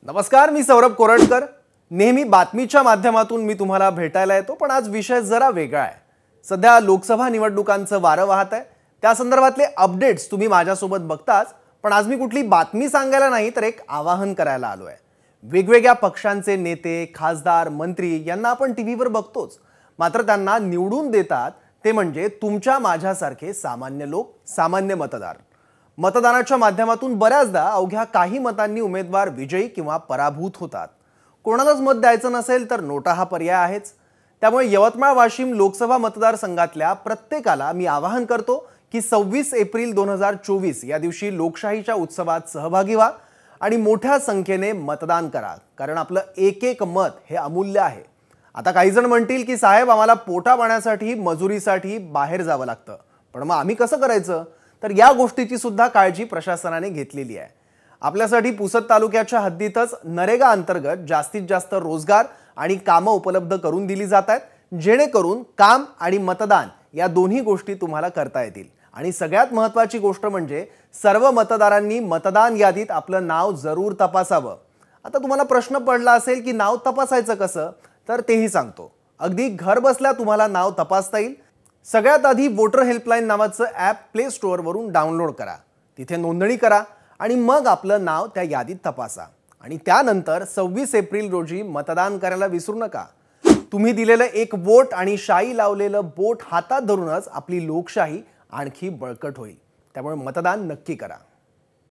नमस्कार, मी सौरभ कोरटकर। नेहमी बातमीच्या माध्यमातून मी तुम्हाला भेटायला येतो, पण आज विषय जरा वेगळा आहे। सध्या लोकसभा निवडणुकांचं वारं वाहत आहे, त्या संदर्भातले अपडेट्स तुम्ही माझ्यासोबत बघताच, पण आज मी कुठली बातमी सांगायला नाही तर एक आवाहन करायला आलोय। वेगवेगळ्या पक्षांचे नेते, खासदार, मंत्री यांना आपण टीव्हीवर बघतोच, मात्र त्यांना निवडून देतात ते म्हणजे तुमच्या माझ्यासारखे सामान्य लोक, सामान्य मतदार। मतदानाच्या माध्यमातून बऱ्याचदा अवघ्या काही मतांनी उमेदवार विजयी किंवा पराभूत होतात। कोणालाच मत द्यायचं नसेल तर नोटा हा पर्याय आहेच। त्यामुळे यवतमाळ वाशिम लोकसभा मतदारसंघातल्या प्रत्येकाला मी आवाहन करतो की 26 एप्रिल 2024 या दिवशी लोकशाहीच्या उत्सवात सहभागी व्हा आणि मोठ्या संख्येने मतदान करा, कारण आपलं एक एक मत हे अमूल्य आहे। आता काही जण म्हणतील की साहेब, आम्हाला पोटा पाण्यासाठी मजुरीसाठी बाहेर जावं लागतं, पण मग आम्ही कसं करायचं? तर या गोष्टीची सुद्धा काळजी प्रशासनाने घेतलेली आहे। आपल्यासाठी पुसद तालुक्याच्या हद्दीतच नरेगा अंतर्गत जास्तीत जास्त रोजगार आणि कामं उपलब्ध करून दिली जात आहेत, जेणेकरून काम आणि मतदान या दोन्ही गोष्टी तुम्हाला करता येतील। आणि सगळ्यात महत्त्वाची गोष्ट म्हणजे सर्व मतदारांनी मतदान यादीत आपलं नाव जरूर तपासावं। आता तुम्हाला प्रश्न पडला असेल की नाव तपासायचं कसं, तर तेही सांगतो। अगदी घर बसल्या तुम्हाला नाव तपासता येईल। सगळ्यात आधी वोटर हेल्पलाइन नावाचं ॲप प्ले स्टोअरवरून डाउनलोड करा, तिथे नोंदणी करा आणि मग आपलं नाव त्या यादीत तपासा। आणि त्यानंतर 26 एप्रिल रोजी मतदान करायला विसरू नका। तुम्ही दिलेलं एक वोट आणि शाई लावलेलं बोट हातात धरूनच आपली लोकशाही आणखी बळकट होईल। त्यामुळे मतदान नक्की करा।